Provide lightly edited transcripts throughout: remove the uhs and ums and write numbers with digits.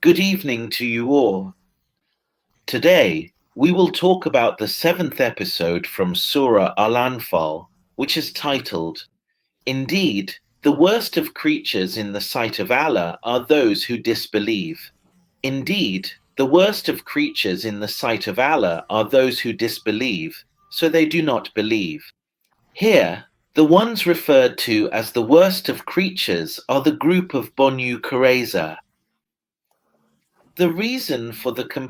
Good evening to you all. Today, we will talk about the seventh episode from Surah Al-Anfal, which is titled, Indeed, the worst of creatures in the sight of Allah are those who disbelieve. Indeed, the worst of creatures in the sight of Allah are those who disbelieve, so they do not believe. Here, the ones referred to as the worst of creatures are the group of Banu Qurayza. The reason Banu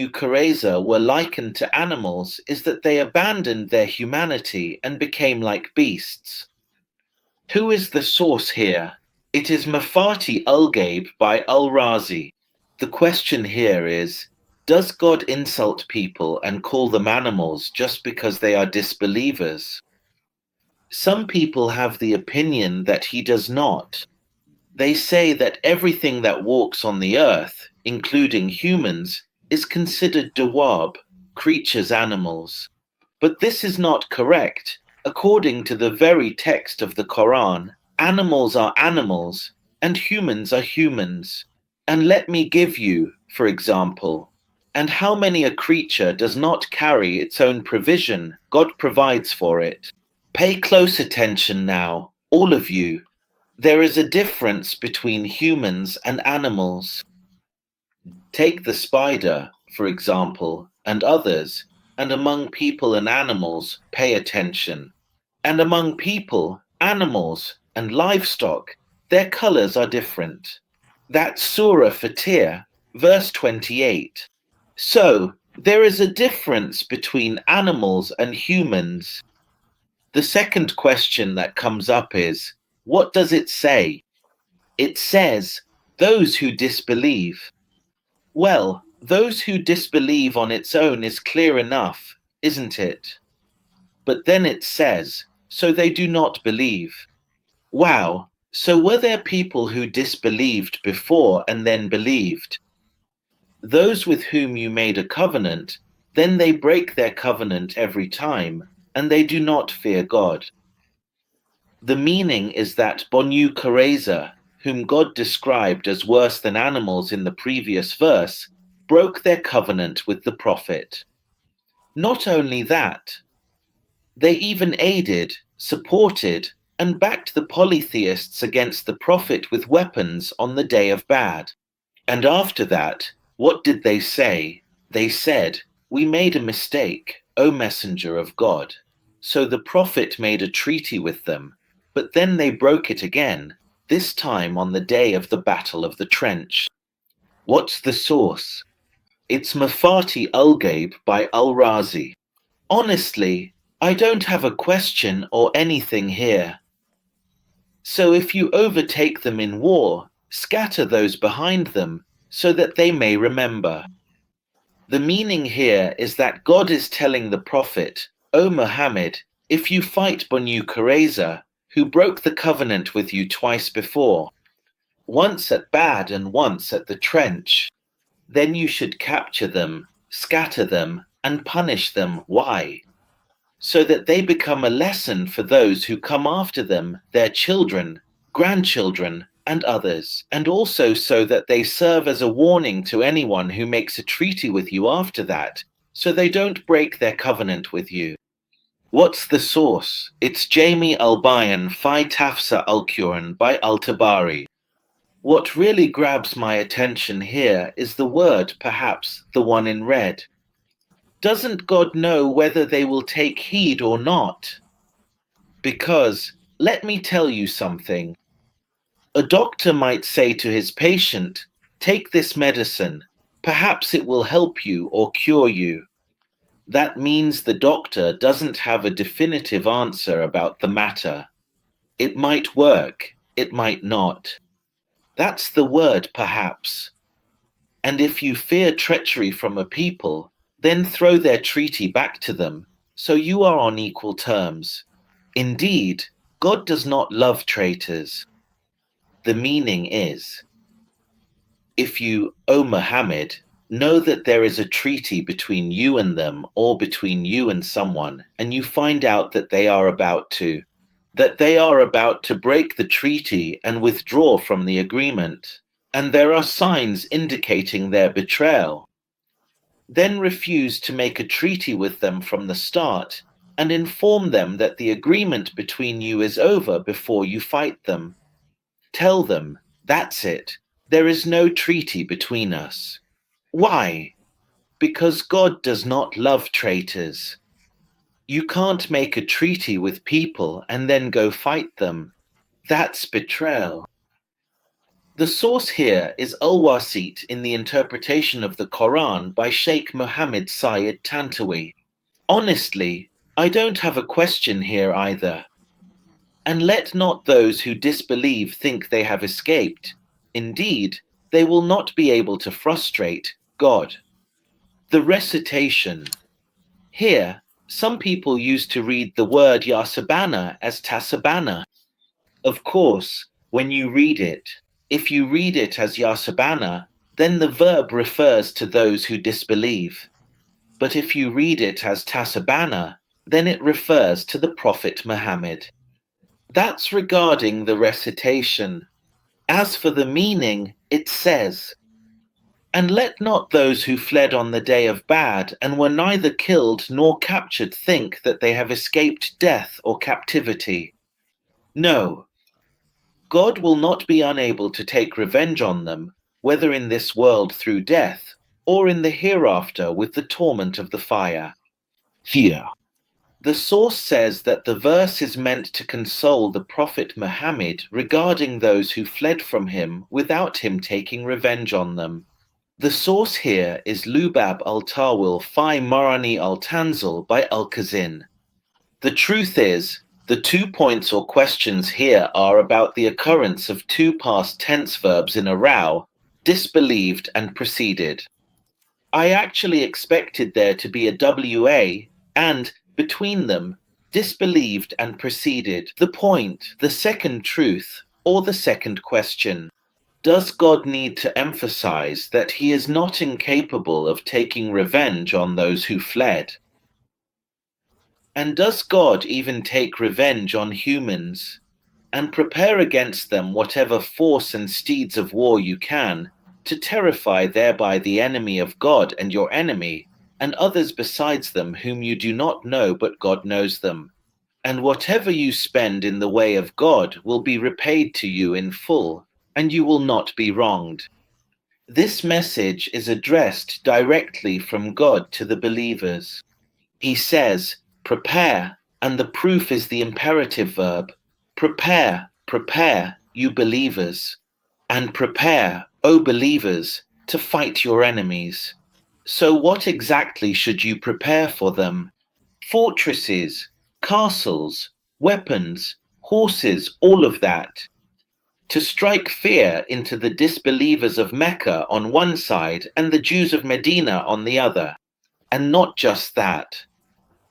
Qurayza were likened to animals is that they abandoned their humanity and became like beasts. Who is the source here? It is Mafati Al-Gaib by Al-Razi. The question here is, does God insult people and call them animals just because they are disbelievers? Some people have the opinion that he does not. They say that everything that walks on the earth, including humans, is considered dawab, creatures, animals. But this is not correct. According to the very text of the Quran, animals are animals and humans are humans. And let me give you, for example, and how many a creature does not carry its own provision, God provides for it. Pay close attention now, all of you. There is a difference between humans and animals. Take the spider, for example, and others, and among people and animals, pay attention. And among people, animals, and livestock, their colors are different. That's Surah Fatir, verse 28. So, there is a difference between animals and humans. The second question that comes up is, what does it say? It says, those who disbelieve. Well, those who disbelieve on its own is clear enough, isn't it? But then it says, so they do not believe. Wow, so were there people who disbelieved before and then believed? Those with whom you made a covenant, then they break their covenant every time, and they do not fear God. The meaning is that Banu Qurayza, whom God described as worse than animals in the previous verse, broke their covenant with the Prophet. Not only that, they even aided, supported, and backed the polytheists against the Prophet with weapons on the day of Bad. And after that, what did they say? They said, we made a mistake, O Messenger of God. So the Prophet made a treaty with them, but then they broke it again, this time on the day of the Battle of the Trench. What's the source? It's Mafati Al-Gaib by Al-Razi. Honestly, I don't have a question or anything here. So if you overtake them in war, scatter those behind them, so that they may remember. The meaning here is that God is telling the Prophet, O Muhammad, if you fight Banu Qurayza, who broke the covenant with you twice before, once at Bad and once at the trench, then you should capture them, scatter them, and punish them. Why? So that they become a lesson for those who come after them, their children, grandchildren, and others, and also so that they serve as a warning to anyone who makes a treaty with you after that, so they don't break their covenant with you. What's the source? It's Jamie Al-Bayan Fi Tafsa Al-Quran by Al-Tabari. What really grabs my attention here is the word, perhaps the one in red. Doesn't God know whether they will take heed or not? Because, let me tell you something. A doctor might say to his patient, take this medicine, perhaps it will help you or cure you. That means the doctor doesn't have a definitive answer about the matter. It might work, it might not. That's the word perhaps. And if you fear treachery from a people, then throw their treaty back to them, so you are on equal terms. Indeed, God does not love traitors. The meaning is, if you, O Muhammad, know that there is a treaty between you and them or between you and someone, and you find out that they are about to that they are about to break the treaty and withdraw from the agreement, and there are signs indicating their betrayal. Then refuse to make a treaty with them from the start, and inform them that the agreement between you is over before you fight them. Tell them, that's it, there is no treaty between us. Why? Because God does not love traitors. You can't make a treaty with people and then go fight them. That's betrayal. The source here is Al-Wasit in the interpretation of the Quran by Sheikh Mohammed Syed Tantawi. Honestly, I don't have a question here either. And let not those who disbelieve think they have escaped. Indeed, they will not be able to frustrate God. The recitation. Here, some people used to read the word Yasabana as Tasabana. Of course, when you read it, if you read it as Yasabana, then the verb refers to those who disbelieve. But if you read it as Tasabana, then it refers to the Prophet Muhammad. That's regarding the recitation. As for the meaning, it says, "And let not those who fled on the day of Bad and were neither killed nor captured think that they have escaped death or captivity. No, God will not be unable to take revenge on them, whether in this world through death, or in the hereafter with the torment of the fire." Here, the source says that the verse is meant to console the Prophet Muhammad regarding those who fled from him without him taking revenge on them. The source here is Lubab al-Tawil fi Marani al-Tanzil by Al-Kazin. The truth is, the 2 points or questions here are about the occurrence of 2 past tense verbs in a row, disbelieved and preceded. I actually expected there to be a WA and, between them, disbelieved and preceded the point, the second truth, or the second question. Does God need to emphasize that he is not incapable of taking revenge on those who fled? And does God even take revenge on humans, and prepare against them whatever force and steeds of war you can, to terrify thereby the enemy of God and your enemy, and others besides them whom you do not know but God knows them? And whatever you spend in the way of God will be repaid to you in full, and you will not be wronged. This message is addressed directly from God to the believers. He says, "Prepare," and the proof is the imperative verb. Prepare, prepare, you believers. And prepare, O believers, to fight your enemies. So what exactly should you prepare for them? Fortresses, castles, weapons, horses, all of that. To strike fear into the disbelievers of Mecca on one side and the Jews of Medina on the other. And not just that.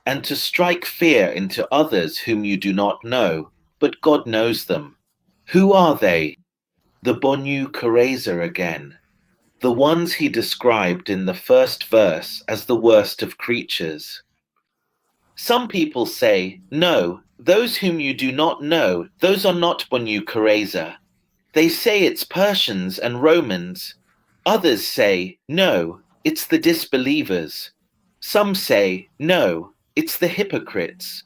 And to strike fear into others whom you do not know, but God knows them. Who are they? The Banu Qurayza again. The ones he described in the first verse as the worst of creatures. Some people say, no, those whom you do not know, those are not Banu Qurayza. They say it's Persians and Romans. Others say, no, it's the disbelievers. Some say, no, it's the hypocrites.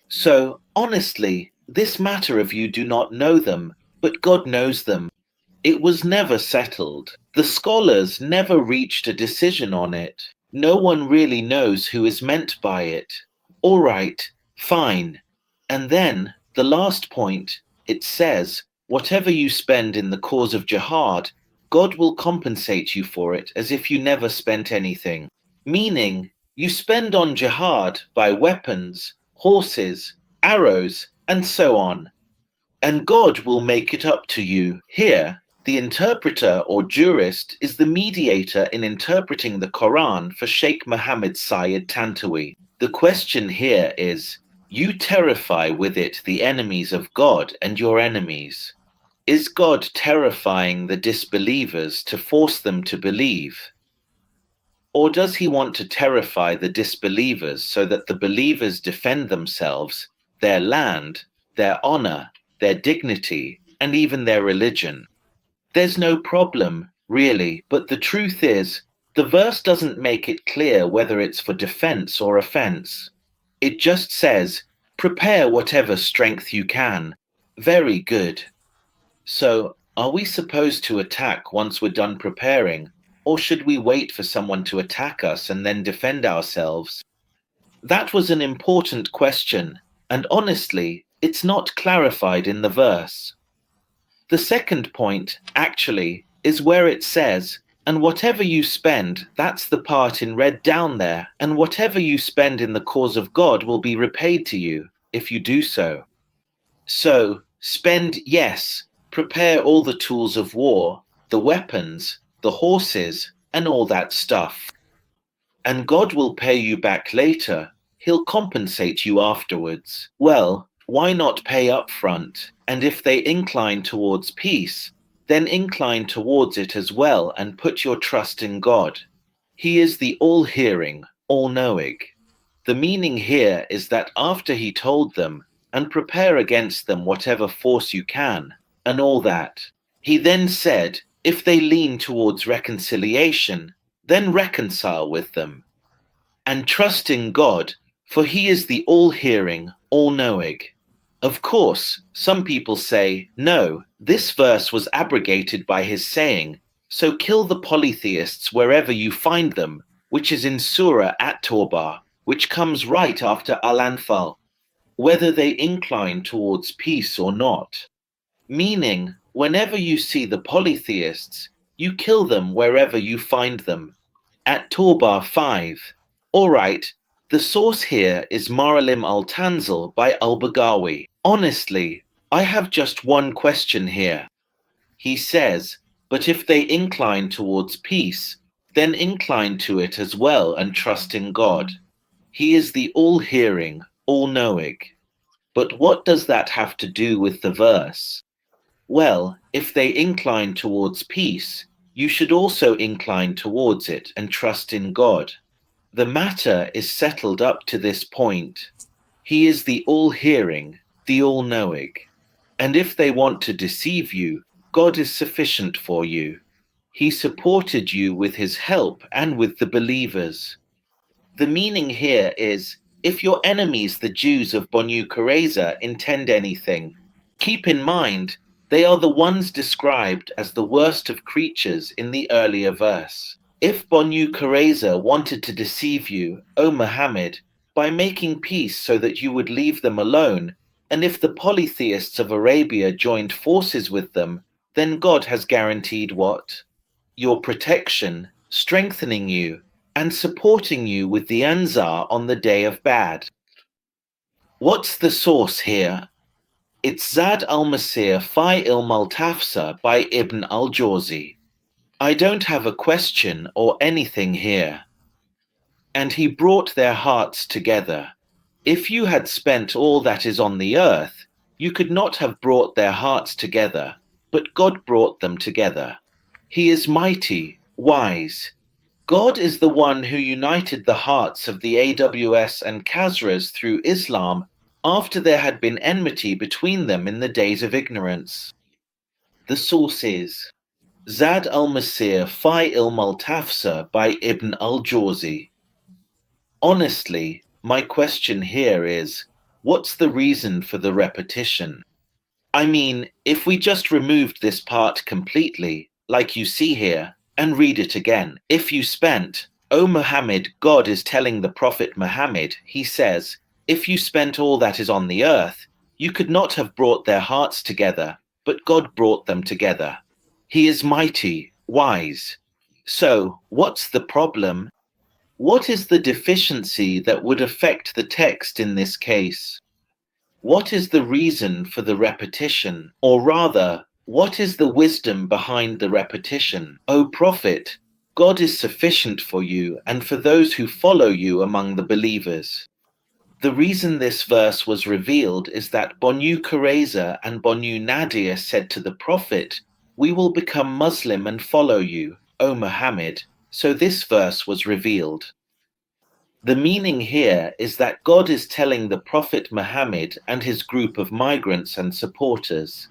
So, honestly, this matter of you do not know them, but God knows them. It was never settled. The scholars never reached a decision on it. No one really knows who is meant by it. All right, fine. And then, the last point, it says, whatever you spend in the cause of jihad, God will compensate you for it as if you never spent anything. Meaning, you spend on jihad by weapons, horses, arrows, and so on. And God will make it up to you. Here, the interpreter or jurist is the mediator in interpreting the Quran for Sheikh Mohammed Syed Tantawi. The question here is, you terrify with it the enemies of God and your enemies. Is God terrifying the disbelievers to force them to believe? Or does he want to terrify the disbelievers so that the believers defend themselves, their land, their honor, their dignity, and even their religion. There's no problem, really, but the truth is, the verse doesn't make it clear whether it's for defense or offense. It just says, prepare whatever strength you can. Very good. So, are we supposed to attack once we're done preparing, or should we wait for someone to attack us and then defend ourselves? That was an important question, and honestly, it's not clarified in the verse. The second point, actually, is where it says, and whatever you spend, that's the part in red down there, and whatever you spend in the cause of God will be repaid to you, if you do so. So, spend, yes, prepare all the tools of war, the weapons, the horses, and all that stuff. And God will pay you back later. He'll compensate you afterwards. Well, why not pay up front? And if they incline towards peace, then incline towards it as well and put your trust in God. He is the all-hearing, all-knowing. The meaning here is that after he told them, and prepare against them whatever force you can, and all that, he then said, if they lean towards reconciliation, then reconcile with them. And trust in God, for he is the all-hearing, all-knowing. Of course, some people say, no, this verse was abrogated by his saying, so kill the polytheists wherever you find them, which is in Surah At-Tawbah, which comes right after Al-Anfal, whether they incline towards peace or not. Meaning, whenever you see the polytheists, you kill them wherever you find them. At Tawbah 5. Alright, the source here is Maralim al-Tanzil by al-Baghawi. Honestly, I have just one question here. He says, but if they incline towards peace, then incline to it as well and trust in God. He is the all-hearing, all-knowing. But what does that have to do with the verse? Well, if they incline towards peace, you should also incline towards it and trust in God. The matter is settled up to this point. He is the all-hearing, the all-knowing. And if they want to deceive you, God is sufficient for you. He supported you with his help and with the believers. The meaning here is, if your enemies, the Jews of Banu Qurayza, intend anything, keep in mind, they are the ones described as the worst of creatures in the earlier verse. If Banu Qurayza wanted to deceive you, O Muhammad, by making peace so that you would leave them alone, and if the polytheists of Arabia joined forces with them, then God has guaranteed what? Your protection, strengthening you, and supporting you with the Ansar on the day of Bad. What's the source here? It's Zad al-Masir fi ilm al-Tafsir by Ibn al-Jawzi. I don't have a question or anything here. And he brought their hearts together. If you had spent all that is on the earth, you could not have brought their hearts together, but God brought them together. He is mighty, wise. God is the one who united the hearts of the AWS and Khazras through Islam after there had been enmity between them in the days of ignorance. The source is Zad al-Masir fi ilm al-Tafsir by Ibn al-Jawzi. Honestly, my question here is, what's the reason for the repetition? I mean, if we just removed this part completely, like you see here, and read it again. If you spent, O Muhammad, God is telling the Prophet Muhammad, he says, if you spent all that is on the earth, you could not have brought their hearts together, but God brought them together. He is mighty, wise. So, what's the problem? What is the deficiency that would affect the text in this case? What is the reason for the repetition? Or rather, what is the wisdom behind the repetition? O Prophet, God is sufficient for you and for those who follow you among the believers. The reason this verse was revealed is that Banu Qurayza and Banu Nadir said to the Prophet, we will become Muslim and follow you, O Muhammad. So this verse was revealed. The meaning here is that God is telling the Prophet Muhammad and his group of migrants and supporters,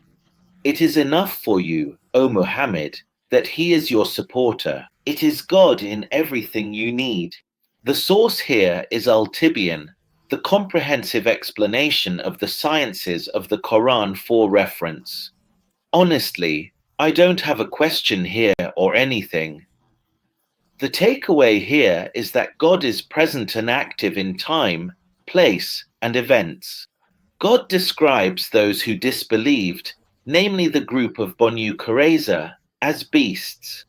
"It is enough for you, O Muhammad, that he is your supporter. It is God in everything you need." The source here is Al-Tibyan, the comprehensive explanation of the sciences of the Quran for reference. Honestly, I don't have a question here or anything. The takeaway here is that God is present and active in time, place, and events. God describes those who disbelieved, namely the group of Banu Qurayza, as beasts.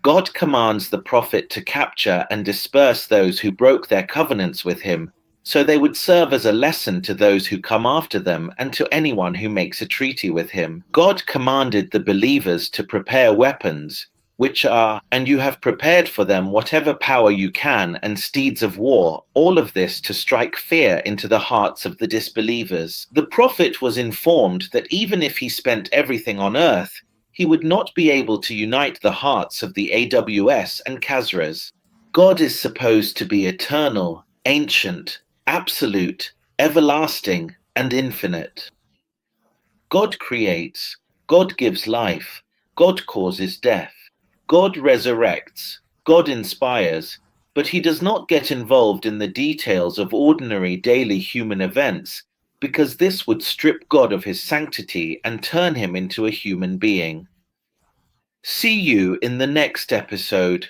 God commands the prophet to capture and disperse those who broke their covenants with him, so they would serve as a lesson to those who come after them and to anyone who makes a treaty with him. God commanded the believers to prepare weapons, which are, "and you have prepared for them whatever power you can, and steeds of war," all of this to strike fear into the hearts of the disbelievers. The prophet was informed that even if he spent everything on earth, he would not be able to unite the hearts of the AWS and Khazras. God is supposed to be eternal, ancient, absolute, everlasting, and infinite. God creates, God gives life, God causes death, God resurrects, God inspires, but he does not get involved in the details of ordinary daily human events, because this would strip God of his sanctity and turn him into a human being. See you in the next episode.